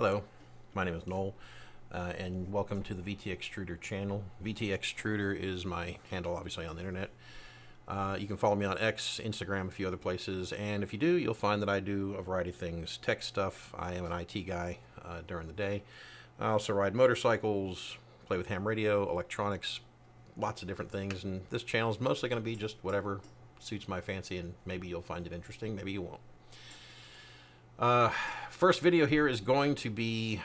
Hello, my name is Noel, and welcome to the VT Extruder channel. VT Extruder is my handle, obviously, on the internet. You can follow me on X, Instagram, a few other places, and if you do, you'll find that I do a variety of things. Tech stuff. I am an IT guy during the day. I also ride motorcycles, play with ham radio, electronics, lots of different things, and this channel is mostly going to be just whatever suits my fancy, and maybe you'll find it interesting, maybe you won't. First video here is going to be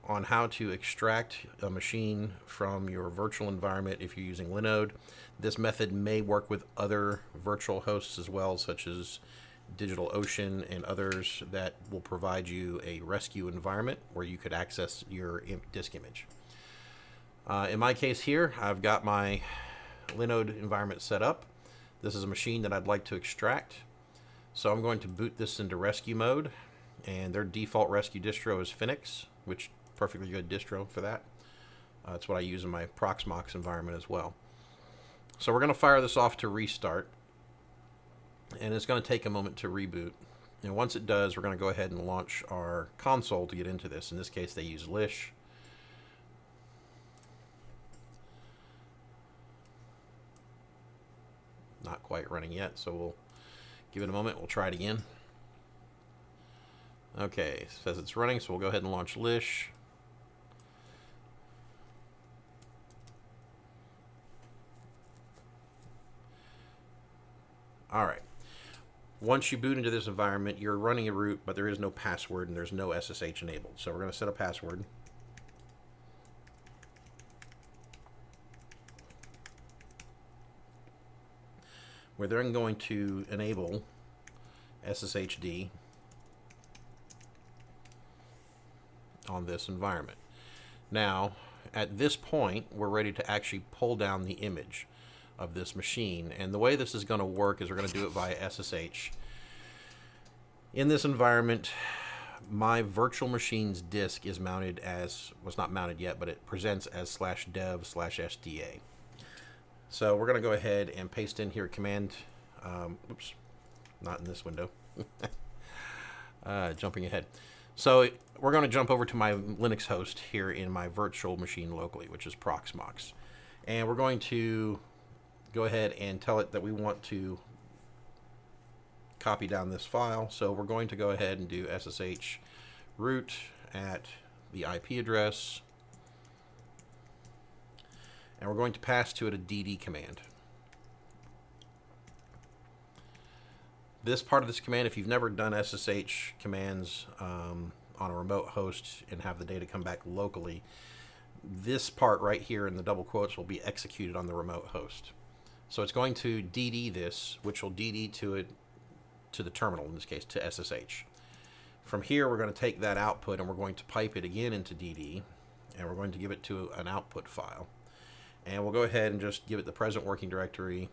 on how to extract a machine from your virtual environment if you're using Linode. This method may work with other virtual hosts as well, such as DigitalOcean and others that will provide you a rescue environment where you could access your disk image. In my case here, I've got my Linode environment set up. This is a machine that I'd like to extract. So I'm going to boot this into rescue mode. And their default rescue distro is Phoenix, which perfectly good distro for that. That's what I use in my Proxmox environment as well. So we're going to fire this off to restart. And it's going to take a moment to reboot. And once it does, we're going to go ahead and launch our console to get into this. In this case, they use Lish. Not quite running yet, so we'll give it a moment. We'll try it again. Okay, it says it's running, so we'll go ahead and launch Lish. Alright. Once you boot into this environment, you're running a root, but there is no password and there's no SSH enabled. So we're going to set a password. We're then going to enable SSHD on this environment. Now, at this point, we're ready to actually pull down the image of this machine. And the way this is going to work is we're going to do it via SSH. In this environment, my virtual machine's disk is mounted as, well, it's not mounted yet, but it presents as /dev/SDA. So we're going to go ahead and paste in here command, oops, not in this window, jumping ahead. So we're going to jump over to my Linux host here in my virtual machine locally, which is Proxmox. And we're going to go ahead and tell it that we want to copy down this file. So we're going to go ahead and do SSH root at the IP address. And we're going to pass to it a DD command. This part of this command, if you've never done SSH commands on a remote host and have the data come back locally, this part right here in the double quotes will be executed on the remote host. So it's going to DD this, which will DD to the terminal, in this case to SSH. From here, we're going to take that output and we're going to pipe it again into DD, and we're going to give it to an output file. And we'll go ahead and just give it the present working directory,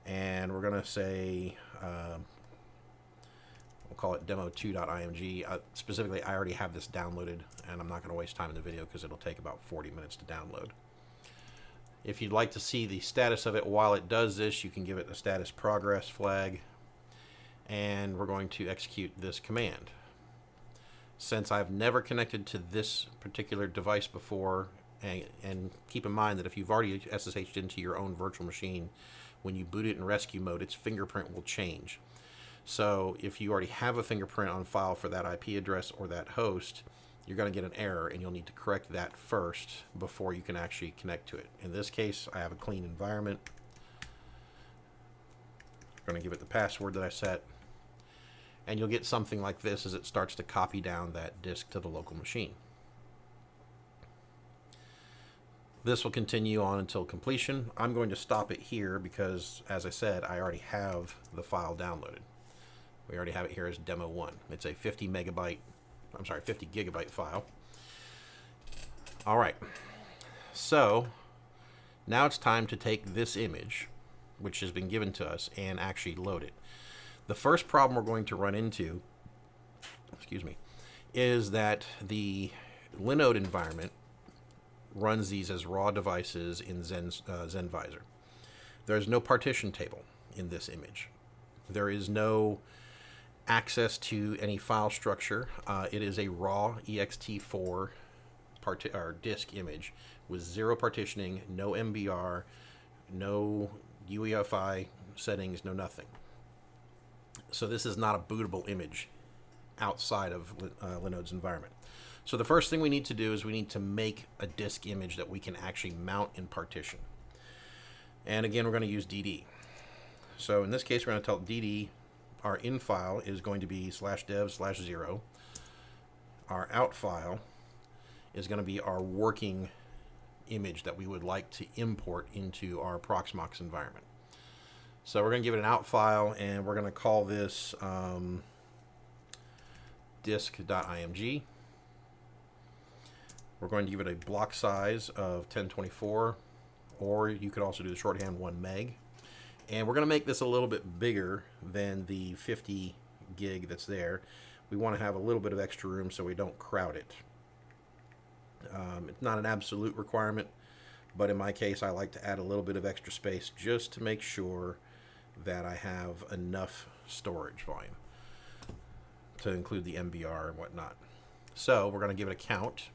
and we're going to say, we'll call it demo2.img. Specifically, I already have this downloaded, and I'm not going to waste time in the video because it'll take about 40 minutes to download. If you'd like to see the status of it while it does this, you can give it a status progress flag, and we're going to execute this command. Since I've never connected to this particular device before, and keep in mind that if you've already SSH'd into your own virtual machine, when you boot it in rescue mode, its fingerprint will change. So if you already have a fingerprint on file for that IP address or that host, you're going to get an error, and you'll need to correct that first before you can actually connect to it. In this case, I have a clean environment. I'm going to give it the password that I set, and you'll get something like this as it starts to copy down that disk to the local machine. This will continue on until completion. I'm going to stop it here because, as I said, I already have the file downloaded. We already have it here as demo1. It's a 50 gigabyte file. All right. So now it's time to take this image, which has been given to us, and actually load it. The first problem we're going to run into, is that the Linode environment runs these as raw devices in ZenVisor. There's no partition table in this image. There is no access to any file structure. It is a raw ext4 or disk image with zero partitioning, no MBR, no UEFI settings, no nothing. So this is not a bootable image outside of Linode's environment. So the first thing we need to do is we need to make a disk image that we can actually mount and partition. And again, we're going to use DD. So in this case, we're going to tell DD our in file is going to be /dev/0. Our out file is going to be our working image that we would like to import into our Proxmox environment. So we're going to give it an out file, and we're going to call this disk.img. We're going to give it a block size of 1024, or you could also do the shorthand 1 meg. And we're going to make this a little bit bigger than the 50 gig that's there. We want to have a little bit of extra room so we don't crowd it. It's not an absolute requirement, but in my case, I like to add a little bit of extra space just to make sure that I have enough storage volume to include the MBR and whatnot. So we're going to give it a count.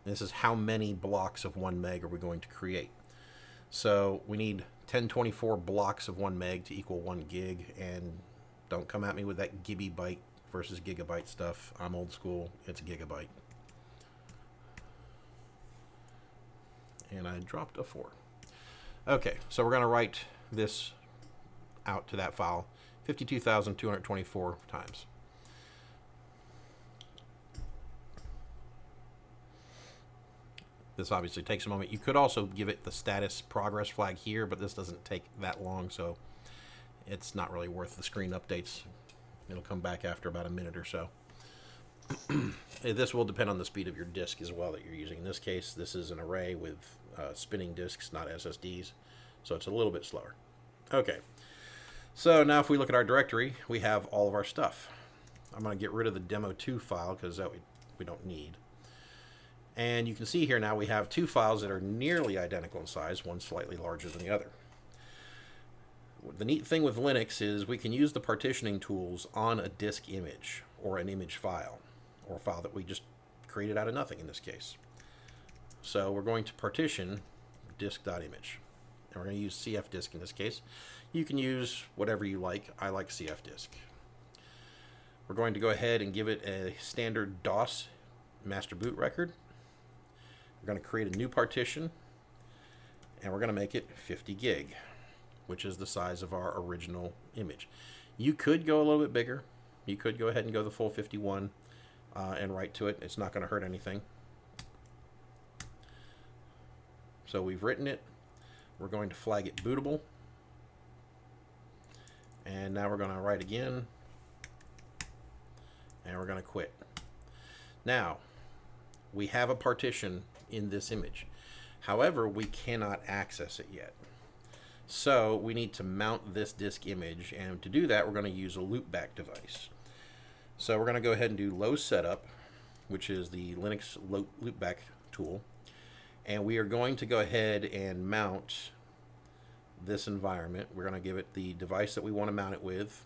This is how many blocks of 1 meg are we going to create. So we need 1024 blocks of 1 meg to equal 1 gig, and don't come at me with that gibby byte versus gigabyte stuff. I'm old school. It's a gigabyte. And I dropped a 4. Okay, so we're going to write this out to that file 52,224 times. This obviously takes a moment. You could also give it the status progress flag here, but this doesn't take that long, so it's not really worth the screen updates. It'll come back after about a minute or so. This will depend on the speed of your disk as well that you're using. In this case, this is an array with spinning disks, not SSDs, so it's a little bit slower. Okay, so now if we look at our directory, we have all of our stuff. I'm going to get rid of the demo2 file because that we don't need. And you can see here now we have two files that are nearly identical in size, one slightly larger than the other. The neat thing with Linux is we can use the partitioning tools on a disk image or an image file, or a file that we just created out of nothing in this case. So we're going to partition disk.image. And we're going to use cfdisk in this case. You can use whatever you like. I like cfdisk. We're going to go ahead and give it a standard DOS master boot record. We're going to create a new partition, and we're going to make it 50 gig, which is the size of our original image. You could go a little bit bigger. You could go ahead and go the full 51 and write to it. It's not going to hurt anything. So we've written it. We're going to flag it bootable. And now we're going to write again. And we're going to quit. Now, we have a partition in this image. However, we cannot access it yet. So we need to mount this disk image, and to do that we're going to use a loopback device. So we're going to go ahead and do low setup, which is the Linux loopback tool, and we are going to go ahead and mount this environment. We're going to give it the device that we want to mount it with,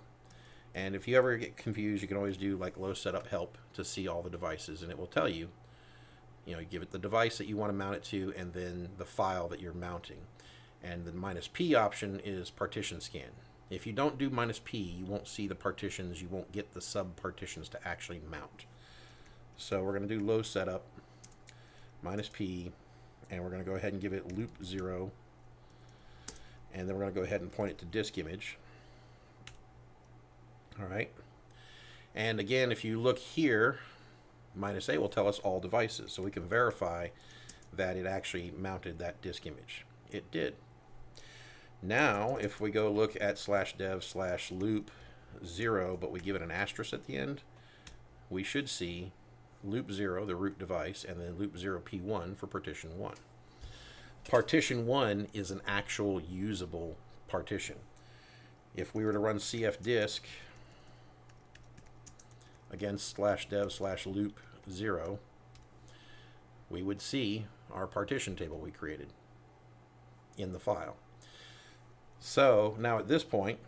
and if you ever get confused, you can always do like low setup help to see all the devices, and it will tell you, you give it the device that you want to mount it to and then the file that you're mounting. And the -P option is partition scan. If you don't do -P, you won't see the partitions, you won't get the sub-partitions to actually mount. So we're going to do low setup, -P, and we're going to go ahead and give it loop 0, and then we're going to go ahead and point it to disk image. Alright, and again, if you look here, -A will tell us all devices, so we can verify that it actually mounted that disk image. It did. Now, if we go look at /dev/loop 0, but we give it an asterisk at the end, we should see loop 0, the root device, and then loop 0p1 for partition 1. Partition 1 is an actual usable partition. If we were to run cfdisk against /dev/loop 0, we would see our partition table we created in the file. So now at this point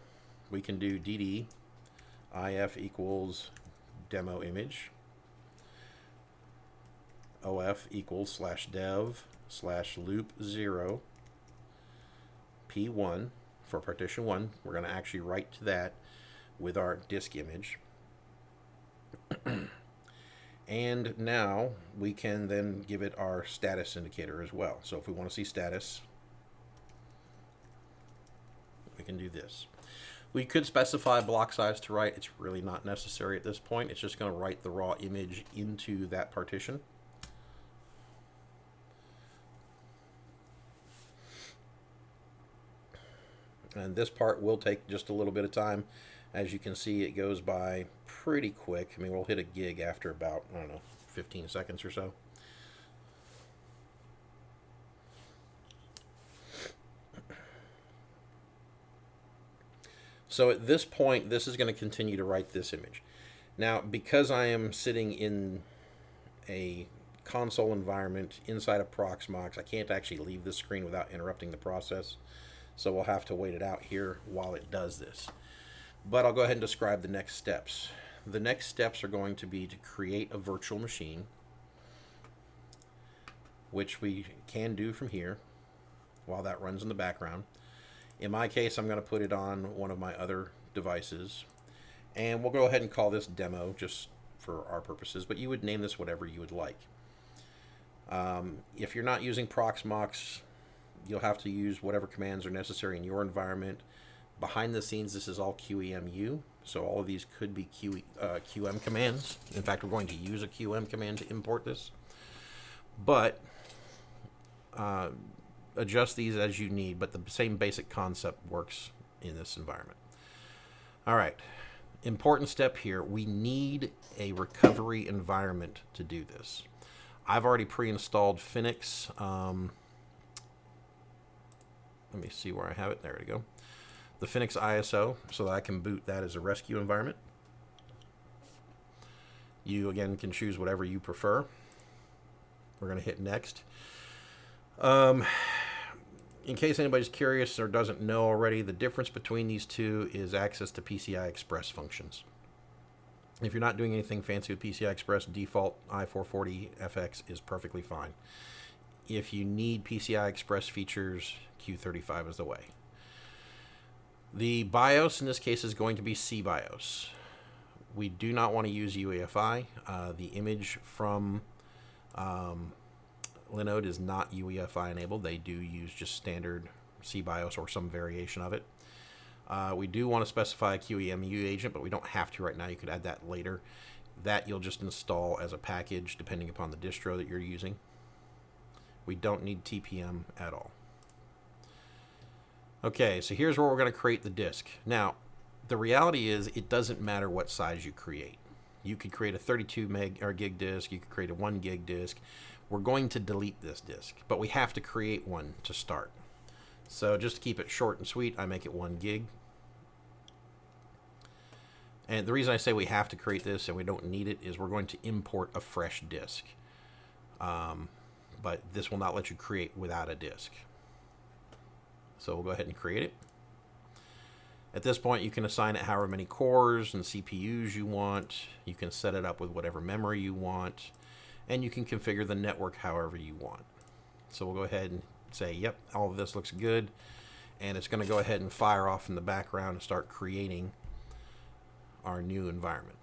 we can do dd if equals demo image, of equals /dev/loop 0 p1 for partition 1. We're going to actually write to that with our disk image. And now we can then give it our status indicator as well. So if we want to see status, we can do this. We could specify block size to write. It's really not necessary at this point. It's just going to write the raw image into that partition. And this part will take just a little bit of time. As you can see, it goes by pretty quick. I mean, we'll hit a gig after about, I don't know, 15 seconds or so. So at this point, this is going to continue to write this image. Now, because I am sitting in a console environment inside of Proxmox, I can't actually leave this screen without interrupting the process. So we'll have to wait it out here while it does this. But I'll go ahead and describe the next steps. The next steps are going to be to create a virtual machine, which we can do from here while that runs in the background. In my case, I'm going to put it on one of my other devices, and we'll go ahead and call this demo just for our purposes, but you would name this whatever you would like. If you're not using Proxmox, you'll have to use whatever commands are necessary in your environment. Behind the scenes, this is all QEMU, so all of these could be QM commands. In fact, we're going to use a QM command to import this. But adjust these as you need, but the same basic concept works in this environment. All right, important step here. We need a recovery environment to do this. I've already pre-installed Phoenix. Let me see where I have it. There we go. The Phoenix ISO, so that I can boot that as a rescue environment. You, again, can choose whatever you prefer. We're going to hit next. In case anybody's curious or doesn't know already, the difference between these two is access to PCI Express functions. If you're not doing anything fancy with PCI Express, default i440 FX is perfectly fine. If you need PCI Express features, Q35 is the way. The BIOS in this case is going to be CBIOS. We do not want to use UEFI. The image from Linode is not UEFI enabled. They do use just standard CBIOS or some variation of it. We do want to specify a QEMU agent, but we don't have to right now. You could add that later. That you'll just install as a package depending upon the distro that you're using. We don't need TPM at all. Okay, so here's where we're going to create the disk. Now, the reality is it doesn't matter what size you create. You could create a 32 meg or gig disk. You could create a 1 gig disk. We're going to delete this disk, but we have to create one to start. So just to keep it short and sweet, I make it 1 gig. And the reason I say we have to create this and we don't need it is we're going to import a fresh disk. But this will not let you create without a disk. So we'll go ahead and create it. At this point, you can assign it however many cores and CPUs you want. You can set it up with whatever memory you want. And you can configure the network however you want. So we'll go ahead and say, yep, all of this looks good. And it's going to go ahead and fire off in the background and start creating our new environment.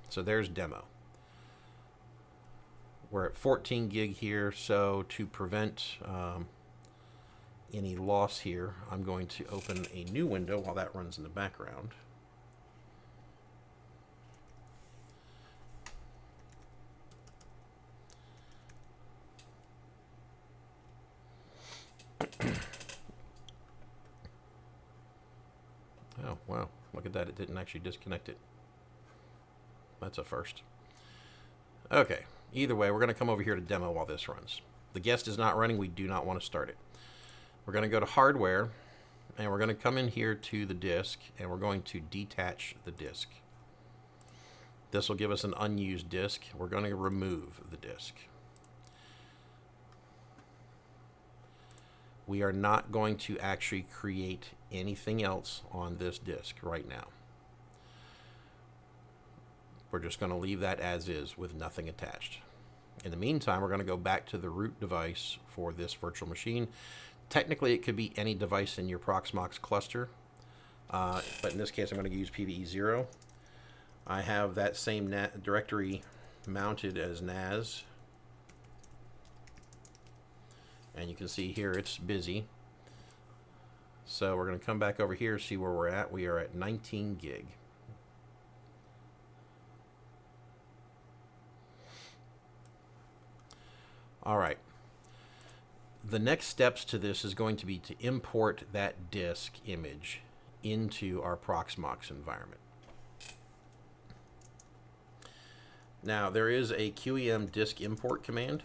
So there's demo. We're at 14 gig here, so to prevent any loss here, I'm going to open a new window while that runs in the background. Oh, wow. Look at that. It didn't actually disconnect it. That's a first. Okay. Either way, we're going to come over here to demo while this runs. The guest is not running. We do not want to start it. We're going to go to hardware, and we're going to come in here to the disk, and we're going to detach the disk. This will give us an unused disk. We're going to remove the disk. We are not going to actually create anything else on this disk right now. We're just going to leave that as is with nothing attached. In the meantime, we're going to go back to the root device for this virtual machine. Technically, it could be any device in your Proxmox cluster, but in this case, I'm going to use PVE0. I have that same directory mounted as NAS, and you can see here it's busy. So we're going to come back over here, see where we're at. We are at 19 gig. All right. The next steps to this is going to be to import that disk image into our Proxmox environment. Now, there is a QEM disk import command.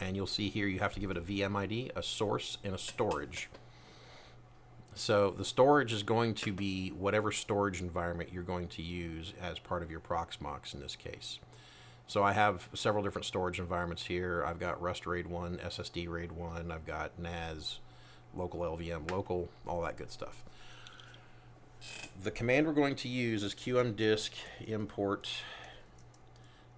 And you'll see here you have to give it a VM ID, a source, and a storage. So the storage is going to be whatever storage environment you're going to use as part of your Proxmox in this case. So I have several different storage environments here. I've got Rust RAID 1, SSD RAID 1, I've got NAS, local LVM, local, all that good stuff. The command we're going to use is QM disk import.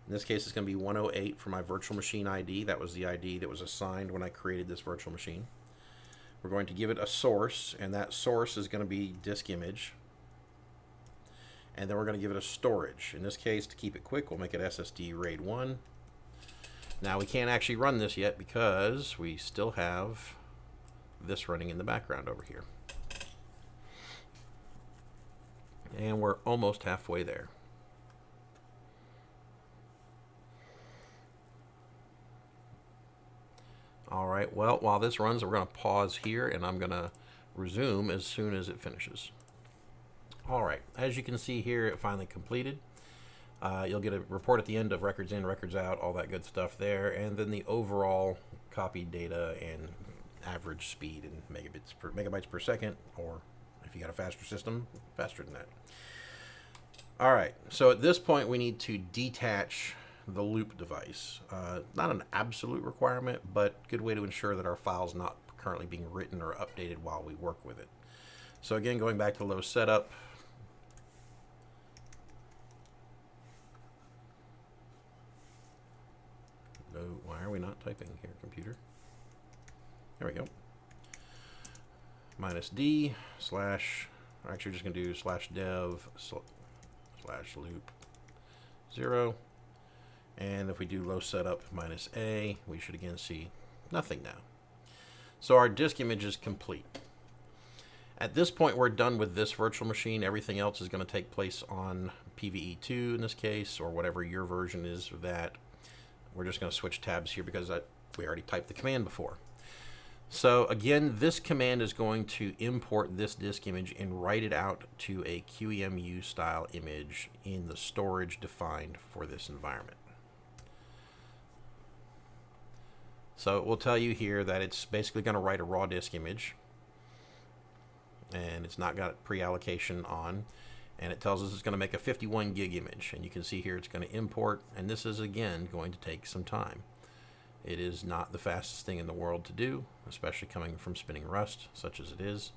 In this case, it's going to be 108 for my virtual machine ID. That was the ID that was assigned when I created this virtual machine. We're going to give it a source, and that source is going to be disk image. And then we're going to give it a storage. In this case, to keep it quick, we'll make it SSD RAID 1. Now, we can't actually run this yet because we still have this running in the background over here. And we're almost halfway there. All right, well, while this runs, we're going to pause here, and I'm going to resume as soon as it finishes. All right, as you can see here, it finally completed. You'll get a report at the end of records in, records out, all that good stuff there, and then the overall copied data and average speed in megabytes per second, or if you got a faster system, faster than that. All right, so at this point, we need to detach the loop device. Not an absolute requirement, but good way to ensure that our file's not currently being written or updated while we work with it. So again, going back to low setup. No, why are we not typing here, computer? There we go. -d slash, actually just going to do /dev /loop 0. And if we do low setup -a, we should again see nothing now. So our disk image is complete. At this point, we're done with this virtual machine. Everything else is going to take place on PVE2 in this case, or whatever your version is of that. We're just going to switch tabs here because we already typed the command before. So again, this command is going to import this disk image and write it out to a QEMU style image in the storage defined for this environment. So it will tell you here that it's basically going to write a raw disk image, and it's not got pre-allocation on, and it tells us it's going to make a 51 gig image, and you can see here it's going to import, and this is again going to take some time. It is not the fastest thing in the world to do, especially coming from spinning Rust, such as it is.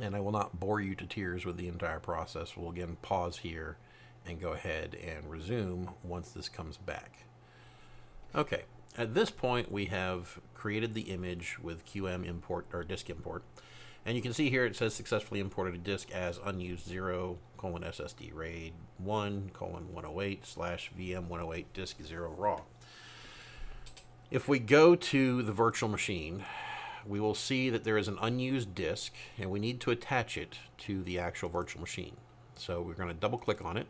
And I will not bore you to tears with the entire process. We'll again pause here and go ahead and resume once this comes back. Okay, at this point we have created the image with QM import or disk import, and you can see here it says successfully imported a disk as unused 0:SSD RAID 1:108/VM108 disk 0 raw. If we go to the virtual machine, we will see that there is an unused disk, and we need to attach it to the actual virtual machine. So we're going to double click on it.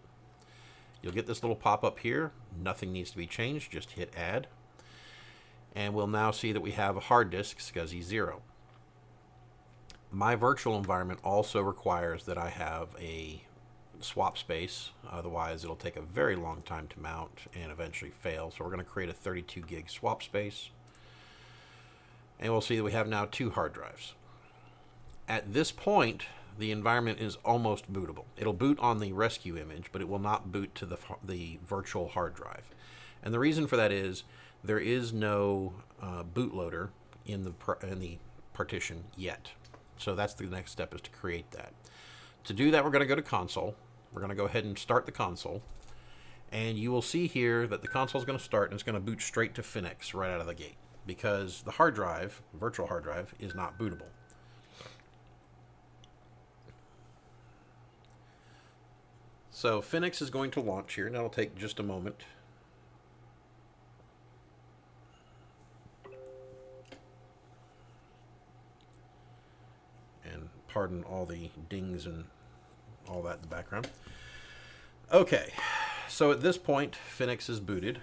You'll get this little pop-up here. Nothing needs to be changed, just hit add. And we'll now see that we have a hard disk, SCSI 0. My virtual environment also requires that I have a swap space, otherwise it'll take a very long time to mount and eventually fail. So we're going to create a 32 gig swap space. And we'll see that we have now 2 hard drives. At this point, the environment is almost bootable. It'll boot on the rescue image, but it will not boot to the virtual hard drive. And the reason for that is there is no bootloader in the partition yet. So that's the next step, is to create that. To do that, we're going to go to console. We're going to go ahead and start the console. And you will see here that the console is going to start, and it's going to boot straight to Finex right out of the gate, because the hard drive, virtual hard drive, is not bootable. So Finex is going to launch here, and that'll take just a moment. And pardon all the dings and all that in the background. Okay, so at this point, Finex is booted.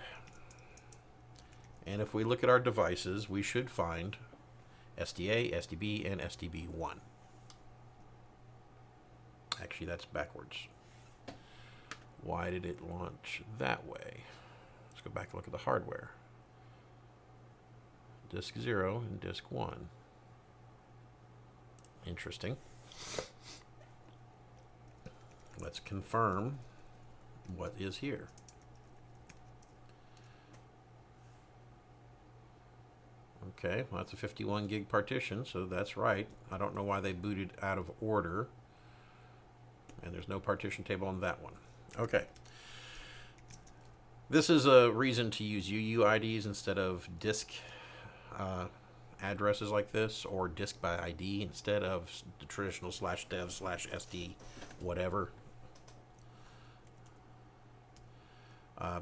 And if we look at our devices, we should find SDA, SDB, and SDB1. Actually, that's backwards. Why did it launch that way? Let's go back and look at the hardware. Disk 0 and disk 1. Interesting. Let's confirm what is here. Okay, well, that's a 51 gig partition, so that's right. I don't know why they booted out of order. And there's no partition table on that one. Okay. This is a reason to use UUIDs instead of disk addresses like this, or disk by ID instead of the traditional /dev/SD whatever.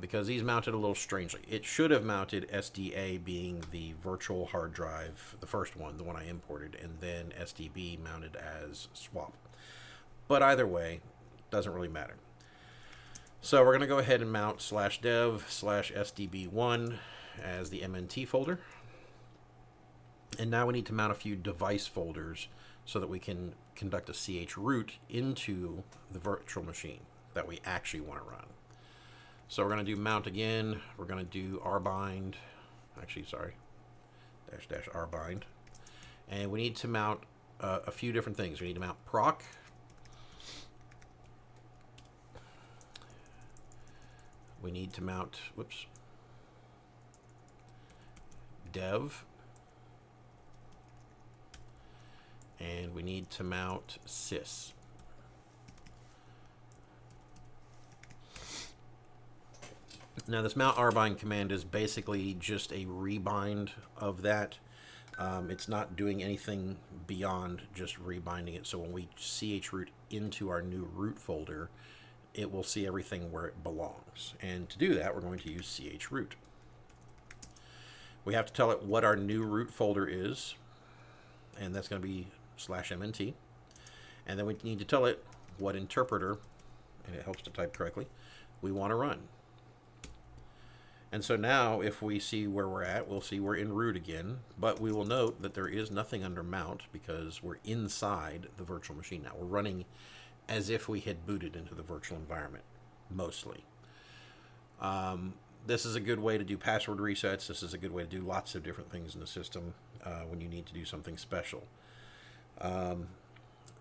Because these mounted a little strangely. It should have mounted SDA being the virtual hard drive, the first one, the one I imported, and then SDB mounted as swap. But either way, doesn't really matter. So we're going to go ahead and mount /dev/SDB1 as the MNT folder. And now we need to mount a few device folders so that we can conduct a chroot into the virtual machine that we actually want to run. So we're going to do mount again. We're going to do rbind. Actually, sorry. --rbind. And we need to mount a few different things. We need to mount proc. We need to mount, dev. And we need to mount sys. Now this mount rbind command is basically just a rebind of that. It's not doing anything beyond just rebinding it. So when we chroot into our new root folder, it will see everything where it belongs. And to do that, we're going to use chroot. We have to tell it what our new root folder is, and that's going to be /mnt. And then we need to tell it what interpreter, and it helps to type correctly, we want to run. And so now if we see where we're at, we'll see we're in root again, but we will note that there is nothing under mount because we're inside the virtual machine now. We're running as if we had booted into the virtual environment, mostly. This is a good way to do password resets. This is a good way to do lots of different things in the system when you need to do something special.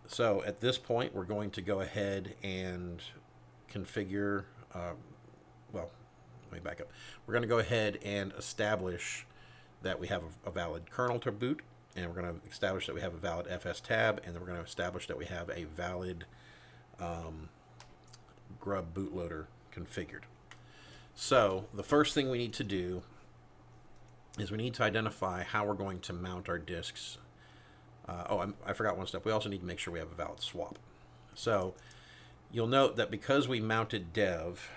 So at this point, we're going to go ahead and configure, well, let me back up. We're going to go ahead and establish that we have a valid kernel to boot, and we're going to establish that we have a valid FS tab, and then we're going to establish that we have a valid grub bootloader configured. So the first thing we need to do is we need to identify how we're going to mount our disks. I forgot one step. We also need to make sure we have a valid swap. So you'll note that because we mounted dev,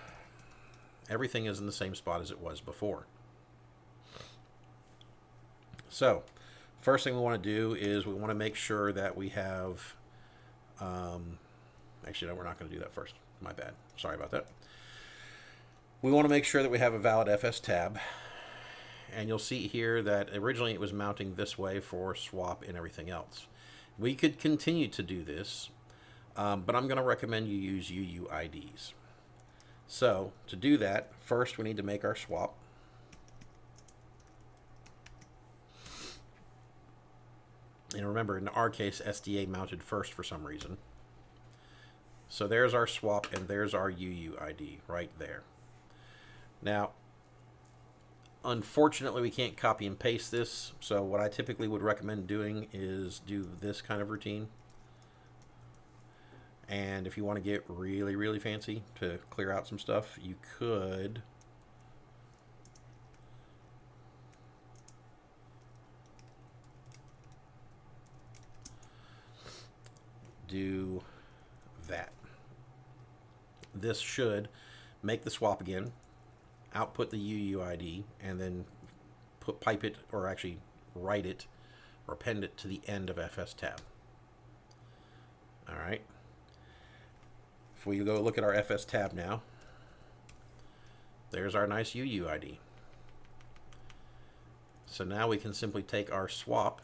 everything is in the same spot as it was before. So first thing we want to do is we want to make sure that we have, actually, no, we're not going to do that first. My bad. Sorry about that. We want to make sure that we have a valid FS tab. And you'll see here that originally it was mounting this way for swap and everything else. We could continue to do this, but I'm going to recommend you use UUIDs. So to do that, first we need to make our swap. And remember, in our case, SDA mounted first for some reason. So there's our swap, and there's our UUID right there. Now, Unfortunately, we can't copy and paste this, so what I typically would recommend doing is do this kind of routine. And if you want to get really, really fancy to clear out some stuff, you could do that. This should make the swap again, output the UUID, and then pipe it, or actually write it or append it to the end of FS tab. All right. If we go look at our FS tab now, there's our nice UUID. So now we can simply take our swap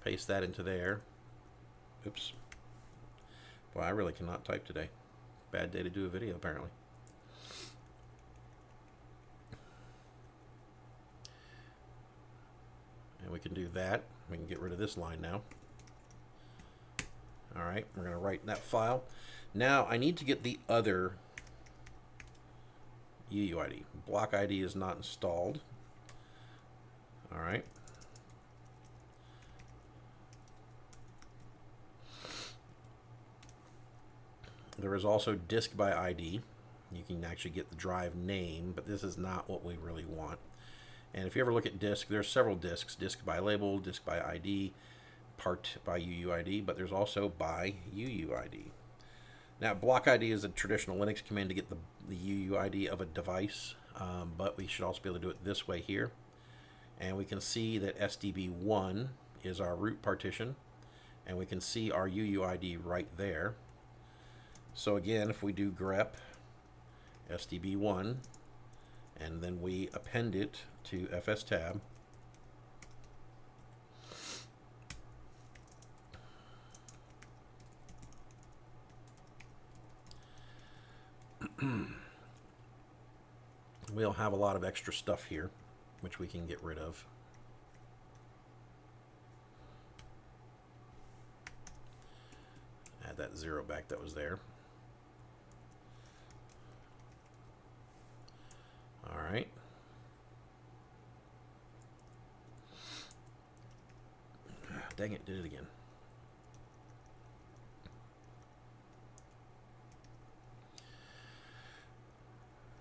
paste that into there. Oops. Boy, I really cannot type today. Bad day to do a video, apparently. And we can do that. We can get rid of this line now. All right, we're going to write that file. Now I need to get the other UUID. Block ID is not installed. All right. There is also disk by ID. You can actually get the drive name, but this is not what we really want. And if you ever look at disk, there's several disks: disk by label, disk by ID, part by UUID, but there's also by UUID. Now, block ID is a traditional Linux command to get the UUID of a device, but we should also be able to do it this way here. And we can see that SDB1 is our root partition, and we can see our UUID right there. So again, if we do grep SDB1, and then we append it to FS tab, we'll have a lot of extra stuff here, which we can get rid of. Add that 0 back that was there. All right. Dang it, did it again.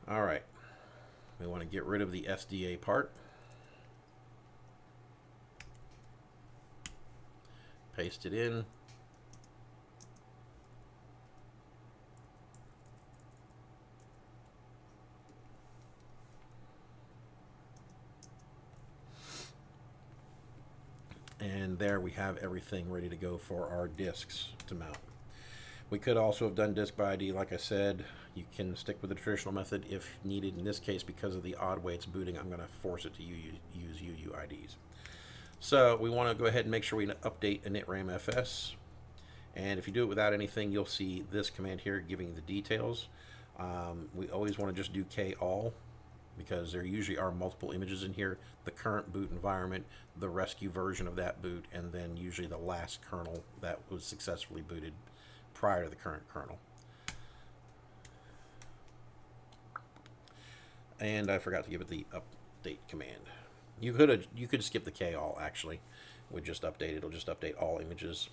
All right. We want to get rid of the SDA part. Paste it in. And there we have everything ready to go for our disks to mount. We could also have done disk by ID, like I said. You can stick with the traditional method if needed. In this case, because of the odd way it's booting, I'm going to force it to use UUIDs. So we want to go ahead and make sure we update initram fs. And if you do it without anything, you'll see this command here giving the details. We always want to just do k-all, because there usually are multiple images in here: the current boot environment, the rescue version of that boot, and then usually the last kernel that was successfully booted prior to the current kernel. And I forgot to give it the update command. You could skip the k-all, actually. It would just update. It'll just update all images.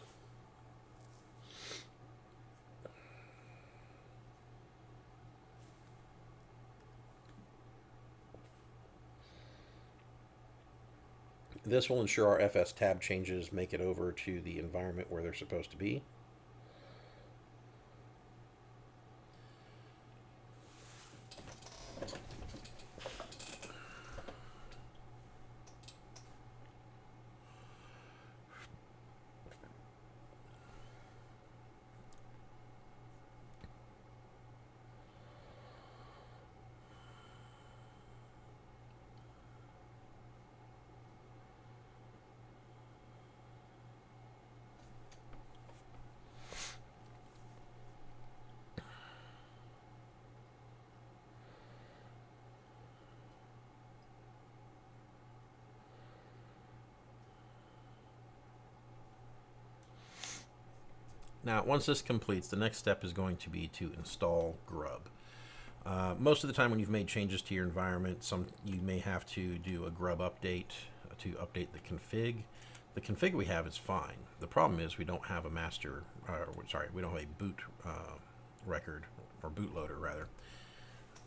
This will ensure our FS tab changes make it over to the environment where they're supposed to be. Now, once this completes, the next step is going to be to install grub. Most of the time when you've made changes to your environment, you may have to do a grub update to update the config. The config we have is fine. The problem is we don't have a master, we don't have a boot record, or bootloader rather,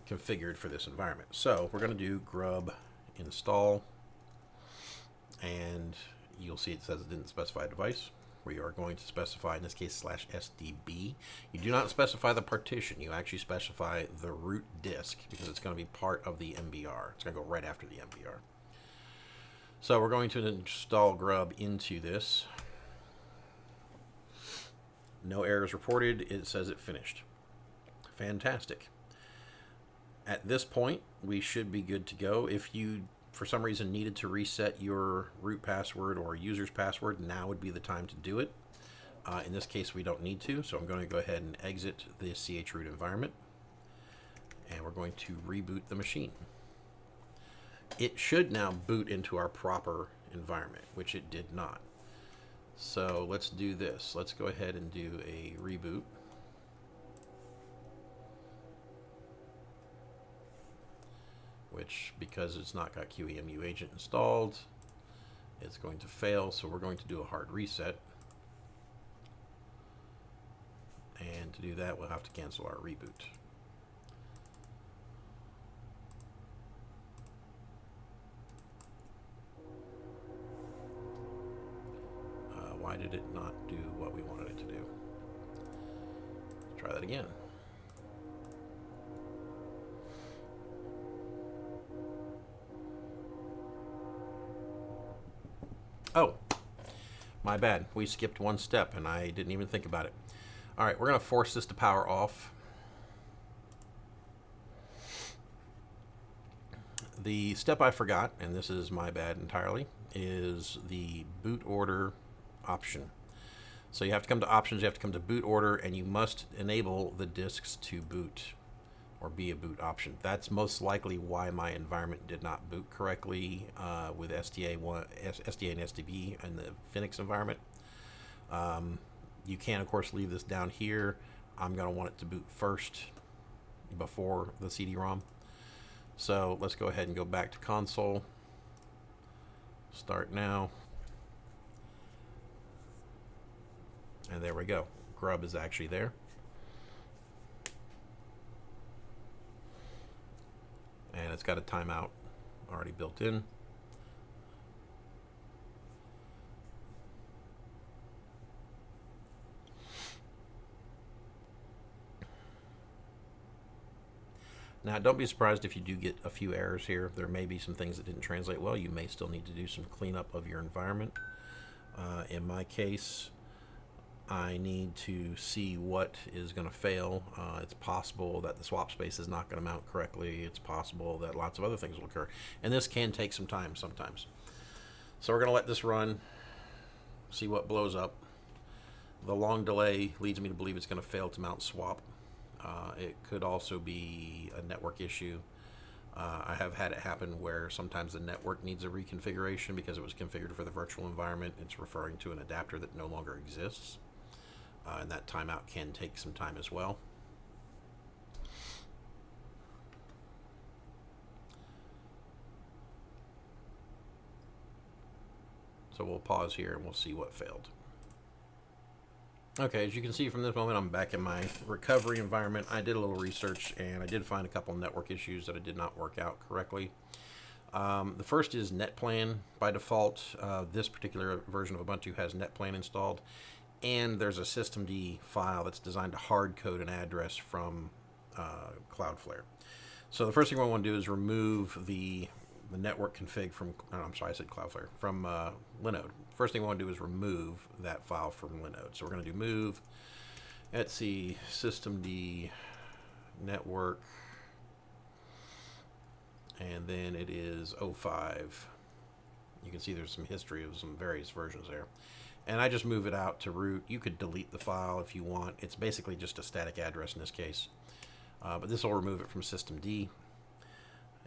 configured for this environment. So we're going to do grub install, and you'll see it says it didn't specify a device. We are going to specify, in this case, /SDB. You do not specify the partition. You actually specify the root disk because it's going to be part of the MBR. It's going to go right after the MBR. So we're going to install grub into this. No errors reported. It says it finished. Fantastic. At this point, we should be good to go. If you, for some reason, needed to reset your root password or user's password, now would be the time to do it. In this case, we don't need to, so I'm going to go ahead and exit the chroot environment, and we're going to reboot the machine. It should now boot into our proper environment, which it did not. So let's do this. Let's go ahead and do a reboot. Which, because it's not got QEMU agent installed, it's going to fail, so we're going to do a hard reset. And to do that, we'll have to cancel our reboot. Why did it not do what we wanted it to do? Let's try that again. Oh, my bad. We skipped one step and I didn't even think about it. All right, we're going to force this to power off. The step I forgot, and this is my bad entirely, is the boot order option. So you have to come to options, you have to come to boot order, and you must enable the disks to boot or be a boot option. That's most likely why my environment did not boot correctly with SDA and SDB and the Phoenix environment. You can, of course, leave this down here. I'm going to want it to boot first before the CD-ROM. So let's go ahead and go back to console. Start now. And there we go. Grub is actually there. And it's got a timeout already built in. Now, don't be surprised if you do get a few errors here. There may be some things that didn't translate well. You may still need to do some cleanup of your environment. In my case, I need to see what is going to fail. It's possible that the swap space is not going to mount correctly. It's possible that lots of other things will occur. And this can take some time sometimes. So we're going to let this run, see what blows up. The long delay leads me to believe it's going to fail to mount swap. It could also be a network issue. I have had it happen where sometimes the network needs a reconfiguration because it was configured for the virtual environment. It's referring to an adapter that no longer exists. And that timeout can take some time as well. So we'll pause here and we'll see what failed. Okay, as you can see from this moment, I'm back in my recovery environment. I did a little research and I did find a couple of network issues that did not work out correctly. The first is NetPlan. By default, this particular version of Ubuntu has NetPlan installed, and there's a systemd file that's designed to hard code an address from Cloudflare. So the first thing we want to do is remove the network config from, I'm sorry, I said Cloudflare, from Linode. First thing we want to do is remove that file from Linode. So we're going to do move, let's see, systemd network, and then it is 05. You can see there's some history of some various versions there. And I just move it out to root. You could delete the file if you want. It's basically just a static address in this case. But this will remove it from systemd.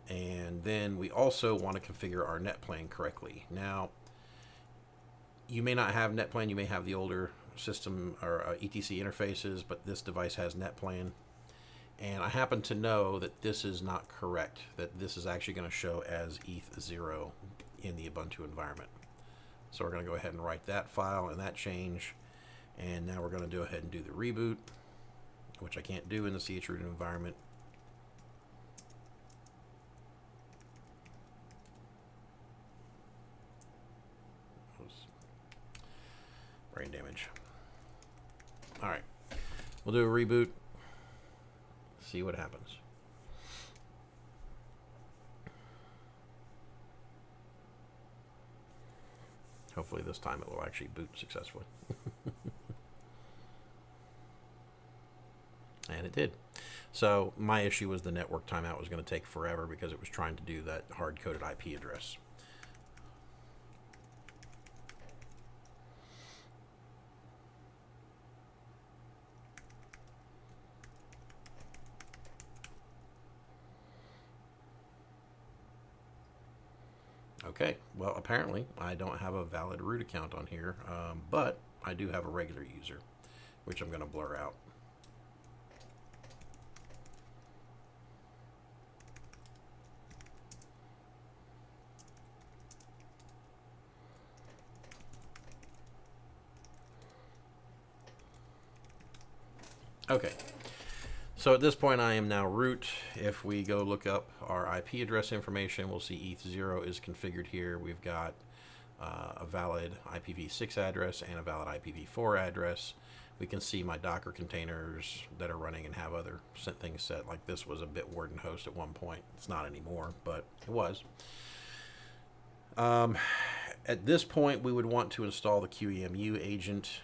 And then we also want to configure our NetPlan correctly. Now, you may not have NetPlan, you may have the older system or etc interfaces, but this device has NetPlan. And I happen to know that this is not correct, that this is actually going to show as ETH0 in the Ubuntu environment. So we're going to go ahead and write that file and that change. And now we're going to go ahead and do the reboot, which I can't do in the chroot environment. Brain damage. All right, we'll do a reboot. See what happens. Hopefully this time it will actually boot successfully. And it did. So my issue was the network timeout was going to take forever because it was trying to do that hard-coded IP address. Okay, well, apparently I don't have a valid root account on here, but I do have a regular user, which I'm going to blur out. Okay, so at this point I am now root. If we go look up our IP address information, we'll see ETH0 is configured here. We've got a valid IPv6 address and a valid IPv4 address. We can see my Docker containers that are running and have other things set. Like this was a Bitwarden host at one point. It's not anymore, but it was. At this point, we would want to install the QEMU agent.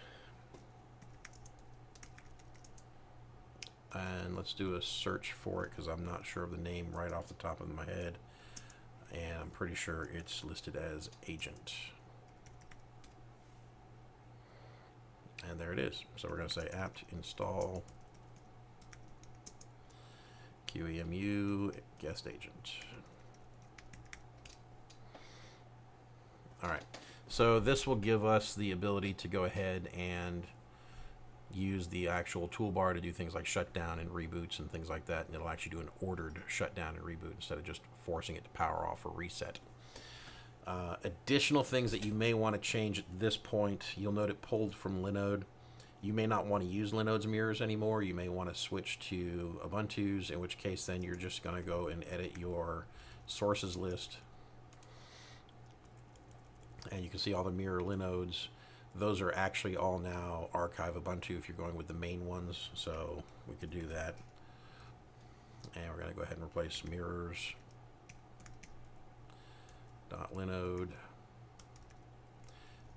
And let's do a search for it because I'm not sure of the name right off the top of my head. And I'm pretty sure it's listed as agent. And there it is. So we're going to say apt install QEMU guest agent. All right. So this will give us the ability to go ahead and use the actual toolbar to do things like shutdown and reboots and things like that, and it'll actually do an ordered shutdown and reboot instead of just forcing it to power off or reset. Additional things that you may want to change at this point, you'll note it pulled from Linode. You may not want to use Linode's mirrors anymore. You may want to switch to Ubuntu's, in which case then you're just going to go and edit your sources list. And you can see all the mirror Linodes. Those are actually all now archive Ubuntu if you're going with the main ones, so we could do that. And we're going to go ahead and replace mirrors.linode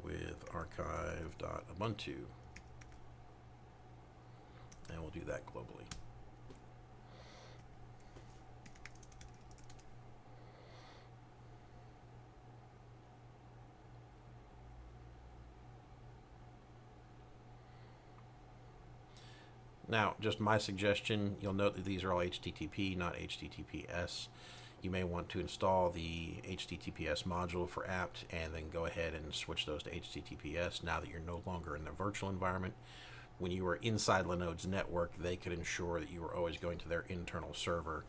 with archive.ubuntu. And we'll do that globally. Now, just my suggestion, you'll note that these are all HTTP, not HTTPS. You may want to install the HTTPS module for apt and then go ahead and switch those to HTTPS now that you're no longer in the virtual environment. When you were inside Linode's network, they could ensure that you were always going to their internal server,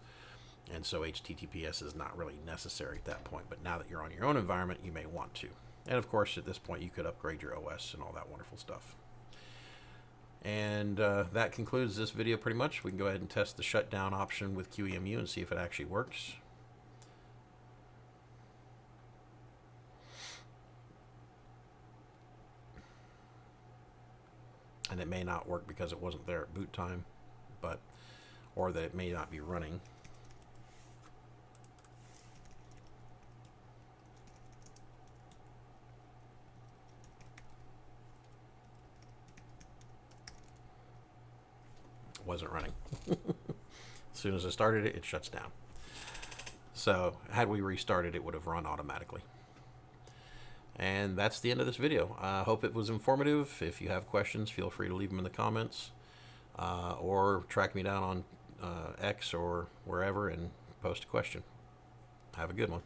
and so HTTPS is not really necessary at that point. But now that you're on your own environment, you may want to. And of course, at this point, you could upgrade your OS and all that wonderful stuff. And that concludes this video pretty much. We can go ahead and test the shutdown option with QEMU and see if it actually works. And it may not work because it wasn't there at boot time, or that it may not be running. Wasn't running. As soon as I started it, it shuts down. So had we restarted, it would have run automatically. And that's the end of this video. I hope it was informative. If you have questions, feel free to leave them in the comments, or track me down on X or wherever and post a question. Have a good one.